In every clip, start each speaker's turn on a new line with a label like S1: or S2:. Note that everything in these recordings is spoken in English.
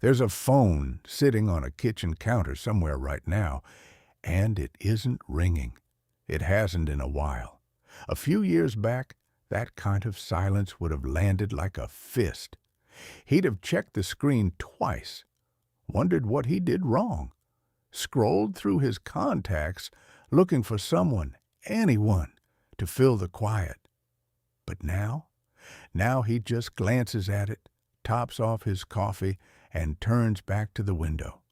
S1: There's a phone sitting on a kitchen counter somewhere right now, and it isn't ringing. It hasn't in a while. A few years back, that kind of silence would have landed like a fist. He'd have checked the screen twice, wondered what he did wrong, scrolled through his contacts looking for someone, anyone, to fill the quiet. But now he just glances at it, tops off his coffee, and turns back to the window.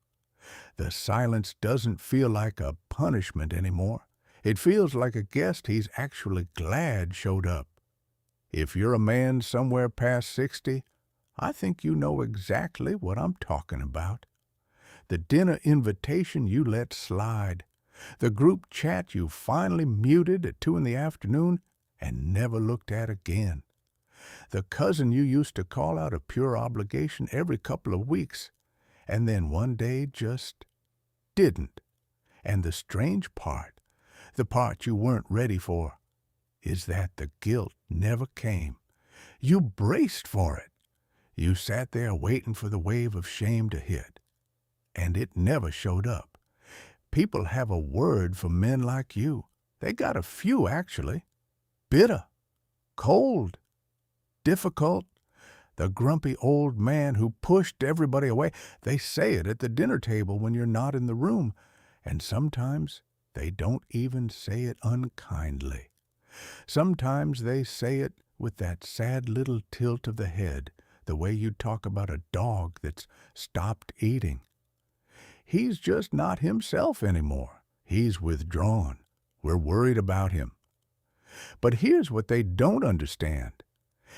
S1: The silence doesn't feel like a punishment anymore. It feels like a guest he's actually glad showed up. If you're a man somewhere past 60, I think you know exactly what I'm talking about. The dinner invitation you let slide. The group chat you finally muted at 2 in the afternoon and never looked at again. The cousin you used to call out of pure obligation every couple of weeks, and then one day just didn't. And the strange part, the part you weren't ready for, is that the guilt never came. You braced for it. You sat there waiting for the wave of shame to hit, and it never showed up. People have a word for men like you. They got a few, actually. Bitter, cold, difficult, the grumpy old man who pushed everybody away. They say it at the dinner table when you're not in the room, and sometimes they don't even say it unkindly. Sometimes they say it with that sad little tilt of the head, the way you talk about a dog that's stopped eating. He's just not himself anymore. He's withdrawn. We're worried about him. But here's what they don't understand.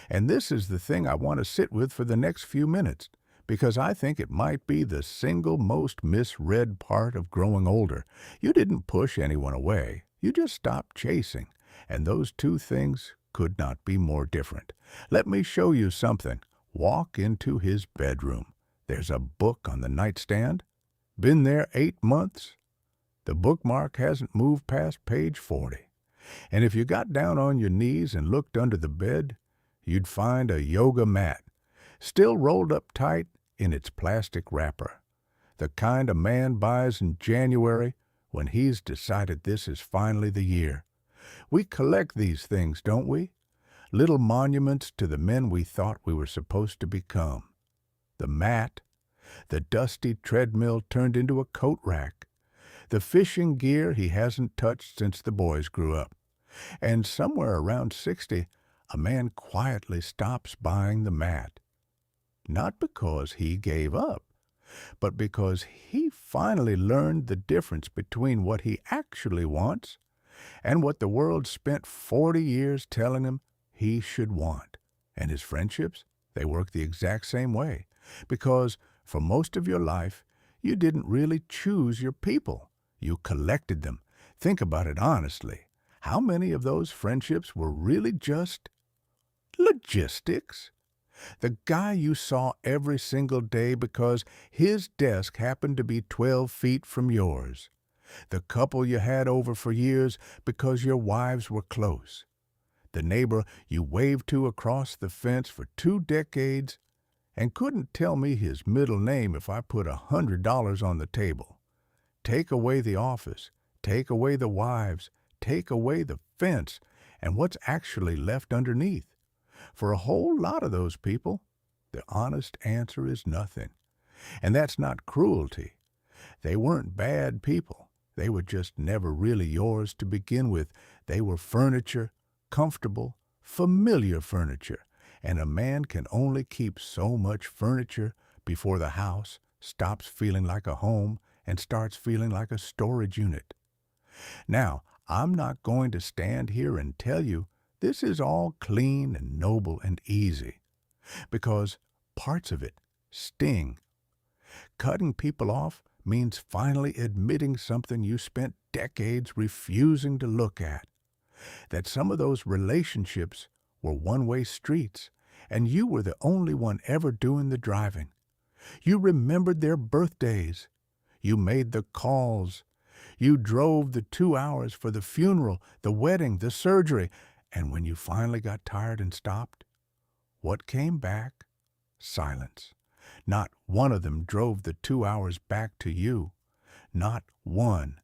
S1: And this is the thing I want to sit with for the next few minutes, because I think it might be the single most misread part of growing older. You didn't push anyone away. You just stopped chasing. And those two things could not be more different. Let me show you something. Walk into his bedroom. There's a book on the nightstand. Been there 8 months. The bookmark hasn't moved past page 40. And if you got down on your knees and looked under the bed, you'd find a yoga mat, still rolled up tight in its plastic wrapper. The kind a man buys in January when he's decided this is finally the year. We collect these things, don't we? Little monuments to the men we thought we were supposed to become. The mat, the dusty treadmill turned into a coat rack, the fishing gear he hasn't touched since the boys grew up. And somewhere around 60, a man quietly stops buying the mat. Not because he gave up, but because he finally learned the difference between what he actually wants and what the world spent 40 years telling him he should want. And his friendships, they work the exact same way, because for most of your life, you didn't really choose your people. You collected them. Think about it honestly. How many of those friendships were really just logistics? The guy you saw every single day because his desk happened to be 12 feet from yours. The couple you had over for years because your wives were close. The neighbor you waved to across the fence for 2 decades and couldn't tell me his middle name if I put $100 on the table. Take away the office, take away the wives, take away the fence, and what's actually left underneath? For a whole lot of those people, the honest answer is nothing. And that's not cruelty. They weren't bad people. They were just never really yours to begin with. They were furniture, comfortable, familiar furniture. And a man can only keep so much furniture before the house stops feeling like a home and starts feeling like a storage unit. Now, I'm not going to stand here and tell you this is all clean and noble and easy, because parts of it sting. Cutting people off means finally admitting something you spent decades refusing to look at, that some of those relationships were one-way streets, and you were the only one ever doing the driving. You remembered their birthdays. You made the calls. You drove the 2 hours for the funeral, the wedding, the surgery, and when you finally got tired and stopped, what came back? Silence. Not one of them drove the 2 hours back to you. Not one.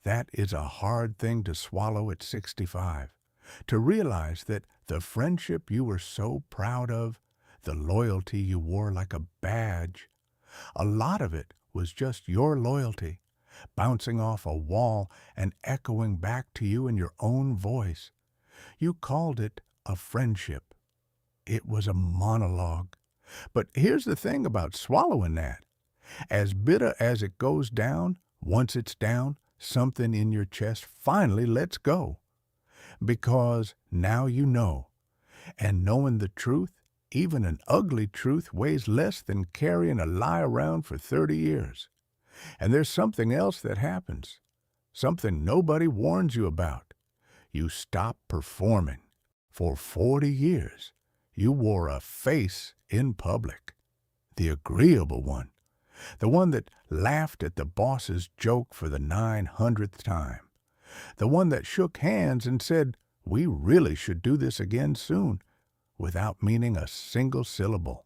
S1: That is a hard thing to swallow at 65. To realize that the friendship you were so proud of, the loyalty you wore like a badge, a lot of it was just your loyalty, bouncing off a wall and echoing back to you in your own voice. You called it a friendship. It was a monologue. But here's the thing about swallowing that. As bitter as it goes down, once it's down, something in your chest finally lets go. Because now you know. And knowing the truth, even an ugly truth, weighs less than carrying a lie around for 30 years. And there's something else that happens. Something nobody warns you about. You stop performing. For 40 years, you wore a face in public. The agreeable one. The one that laughed at the boss's joke for the 900th time. The one that shook hands and said, "We really should do this again soon," without meaning a single syllable.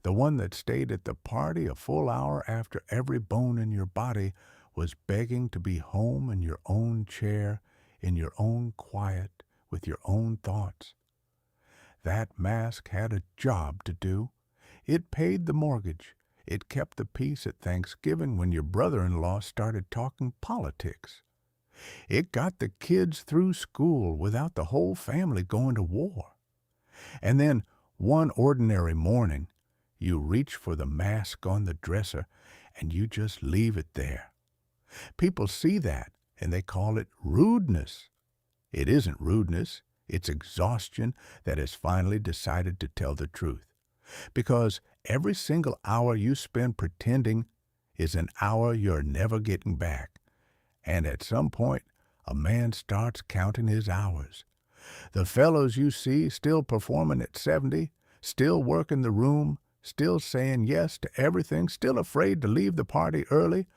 S1: The one that stayed at the party a full hour after every bone in your body was begging to be home in your own chair, in your own quiet, with your own thoughts. That mask had a job to do. It paid the mortgage. It kept the peace at Thanksgiving when your brother-in-law started talking politics. It got the kids through school without the whole family going to war. And then, one ordinary morning, you reach for the mask on the dresser and you just leave it there. People see that and they call it rudeness. It isn't rudeness. It's exhaustion that has finally decided to tell the truth. Because every single hour you spend pretending is an hour you're never getting back. And at some point, a man starts counting his hours. The fellows you see still performing at 70, still working the room, still saying yes to everything, still afraid to leave the party early,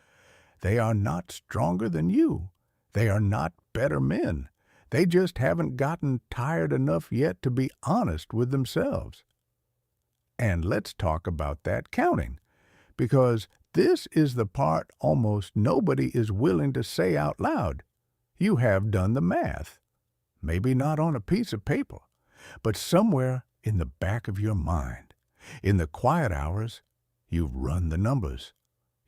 S1: they are not stronger than you. They are not better men. They just haven't gotten tired enough yet to be honest with themselves. And let's talk about that counting, because this is the part almost nobody is willing to say out loud. You have done the math. Maybe not on a piece of paper, but somewhere in the back of your mind. In the quiet hours, you've run the numbers.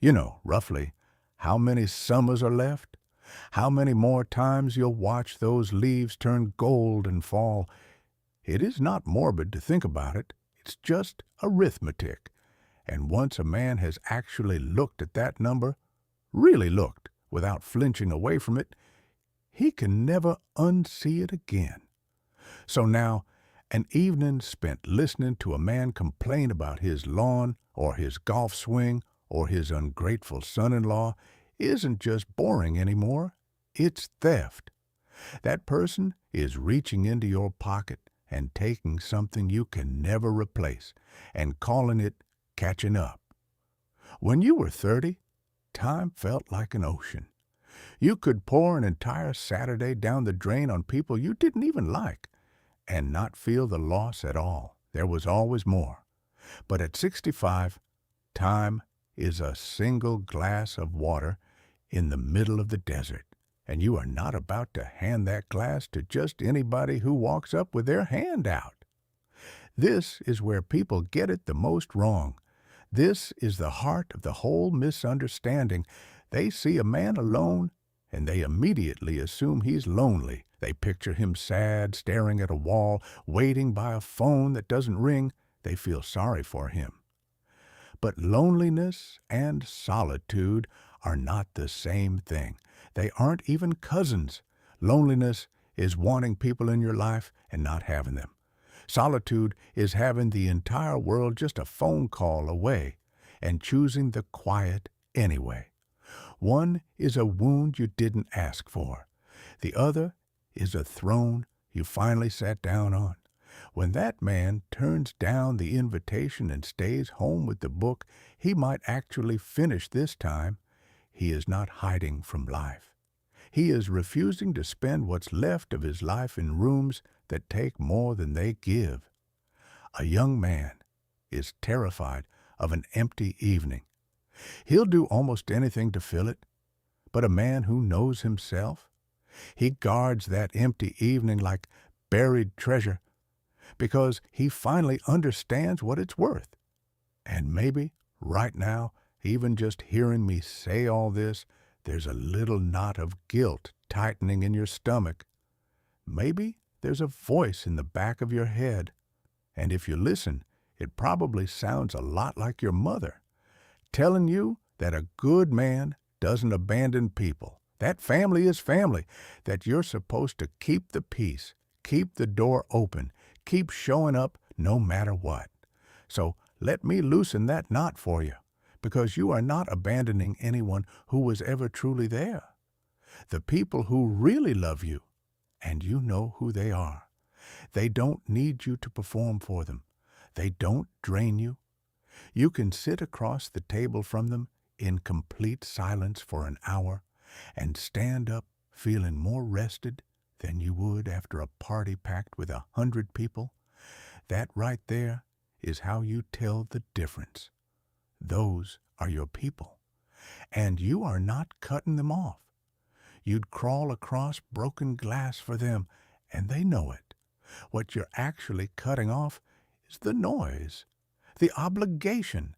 S1: You know, roughly, how many summers are left, how many more times you'll watch those leaves turn gold and fall. It is not morbid to think about it. It's just arithmetic. And once a man has actually looked at that number, really looked, without flinching away from it, he can never unsee it again. So now, an evening spent listening to a man complain about his lawn or his golf swing or his ungrateful son-in-law isn't just boring anymore. It's theft. That person is reaching into your pocket and taking something you can never replace and calling it catching up. When you were 30, time felt like an ocean. You could pour an entire Saturday down the drain on people you didn't even like and not feel the loss at all. There was always more. But at 65, time is a single glass of water in the middle of the desert, and you are not about to hand that glass to just anybody who walks up with their hand out. This is where people get it the most wrong. This is the heart of the whole misunderstanding. They see a man alone, and they immediately assume he's lonely. They picture him sad, staring at a wall, waiting by a phone that doesn't ring. They feel sorry for him. But loneliness and solitude are not the same thing. They aren't even cousins. Loneliness is wanting people in your life and not having them. Solitude is having the entire world just a phone call away and choosing the quiet anyway. One is a wound you didn't ask for. The other is a throne you finally sat down on. When that man turns down the invitation and stays home with the book, he might actually finish this time. He is not hiding from life. He is refusing to spend what's left of his life in rooms that take more than they give. A young man is terrified of an empty evening. He'll do almost anything to fill it, but a man who knows himself, he guards that empty evening like buried treasure because he finally understands what it's worth. And maybe, right now, even just hearing me say all this, there's a little knot of guilt tightening in your stomach. Maybe there's a voice in the back of your head, and if you listen, it probably sounds a lot like your mother, telling you that a good man doesn't abandon people. That family is family, that you're supposed to keep the peace, keep the door open, keep showing up no matter what. So let me loosen that knot for you, because you are not abandoning anyone who was ever truly there. The people who really love you, and you know who they are. They don't need you to perform for them. They don't drain you. You can sit across the table from them in complete silence for an hour and stand up feeling more rested than you would after a party packed with 100 people. That right there is how you tell the difference. Those are your people, and you are not cutting them off. You'd crawl across broken glass for them, and they know it. What you're actually cutting off is the noise, the obligation,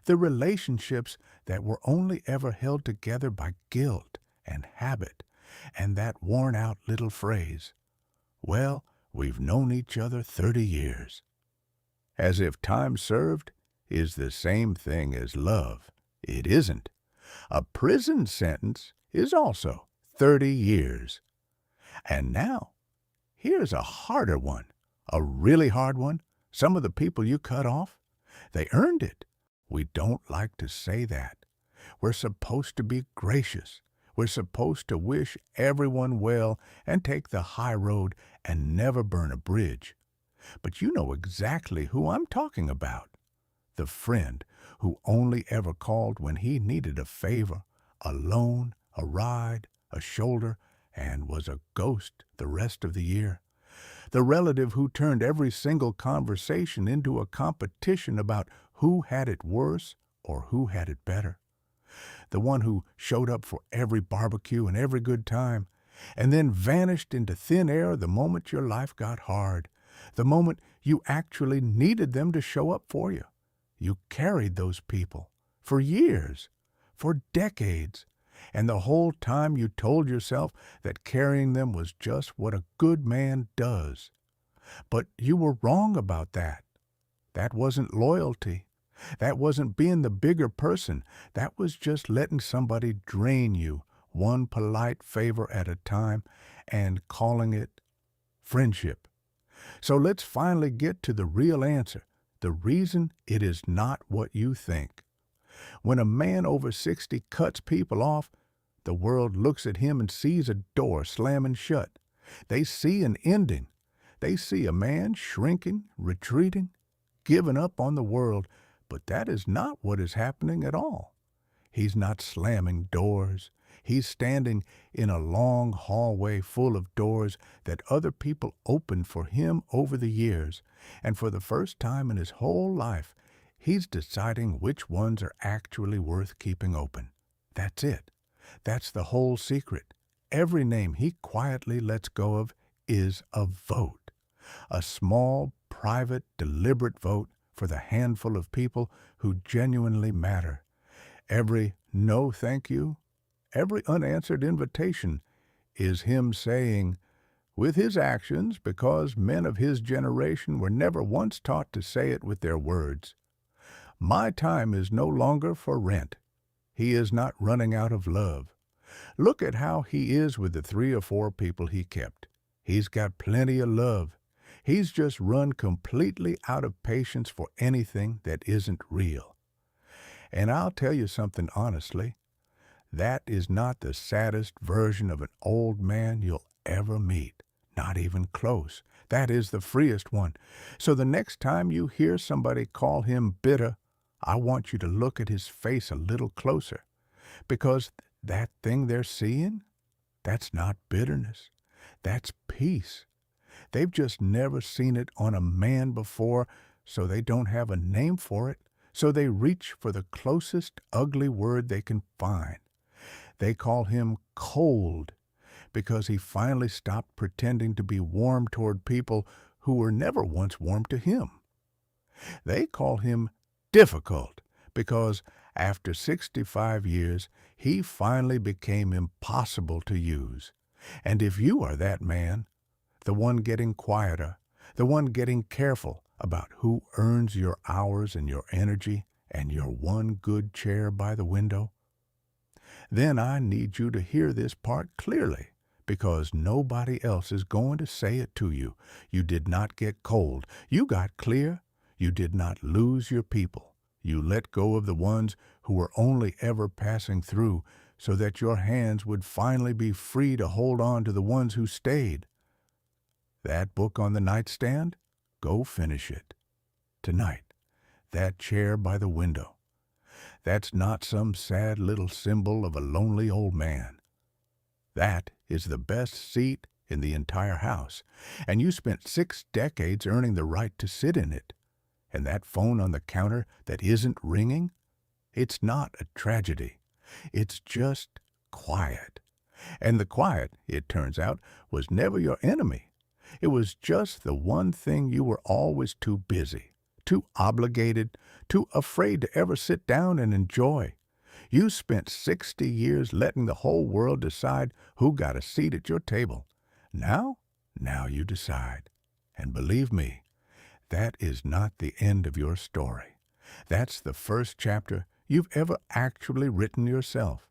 S1: the relationships that were only ever held together by guilt and habit, and that worn-out little phrase, "Well, we've known each other 30 years." As if time served is the same thing as love. It isn't. A prison sentence is also 30 years. And now, here's a harder one, a really hard one. Some of the people you cut off, they earned it. We don't like to say that. We're supposed to be gracious. We're supposed to wish everyone well and take the high road and never burn a bridge. But you know exactly who I'm talking about. The friend who only ever called when he needed a favor, a loan, a ride, a shoulder, and was a ghost the rest of the year. The relative who turned every single conversation into a competition about who had it worse or who had it better. The one who showed up for every barbecue and every good time, and then vanished into thin air the moment your life got hard, the moment you actually needed them to show up for you. You carried those people for years, for decades, and the whole time you told yourself that carrying them was just what a good man does. But you were wrong about that. That wasn't loyalty. That wasn't being the bigger person. That was just letting somebody drain you one polite favor at a time and calling it friendship. So let's finally get to the real answer, the reason it is not what you think. When a man over 60 cuts people off, the world looks at him and sees a door slamming shut. They see an ending. They see a man shrinking, retreating, giving up on the world, but that is not what is happening at all. He's not slamming doors. He's standing in a long hallway full of doors that other people opened for him over the years, and for the first time in his whole life, he's deciding which ones are actually worth keeping open. That's it. That's the whole secret. Every name he quietly lets go of is a vote. A small, private, deliberate vote for the handful of people who genuinely matter. Every no thank you, every unanswered invitation is him saying, with his actions, because men of his generation were never once taught to say it with their words, "My time is no longer for rent." He is not running out of love. Look at how he is with the 3 or 4 people he kept. He's got plenty of love. He's just run completely out of patience for anything that isn't real. And I'll tell you something honestly, that is not the saddest version of an old man you'll ever meet. Not even close. That is the freest one. So the next time you hear somebody call him bitter, I want you to look at his face a little closer, because that thing they're seeing, that's not bitterness. That's peace. They've just never seen it on a man before, so they don't have a name for it. So they reach for the closest ugly word they can find. They call him cold because he finally stopped pretending to be warm toward people who were never once warm to him. They call him difficult because after 65 years, he finally became impossible to use. And if you are that man, the one getting quieter, the one getting careful about who earns your hours and your energy and your one good chair by the window, then I need you to hear this part clearly, because nobody else is going to say it to you. You did not get cold. You got clear. You did not lose your people. You let go of the ones who were only ever passing through so that your hands would finally be free to hold on to the ones who stayed. That book on the nightstand? Go finish it. Tonight, that chair by the window. That's not some sad little symbol of a lonely old man. That is the best seat in the entire house, and you spent 6 decades earning the right to sit in it. And that phone on the counter that isn't ringing? It's not a tragedy. It's just quiet. And the quiet, it turns out, was never your enemy. It was just the one thing you were always too busy, too obligated, too afraid to ever sit down and enjoy. You spent 60 years letting the whole world decide who got a seat at your table. Now you decide. And believe me, that is not the end of your story. That's the first chapter you've ever actually written yourself.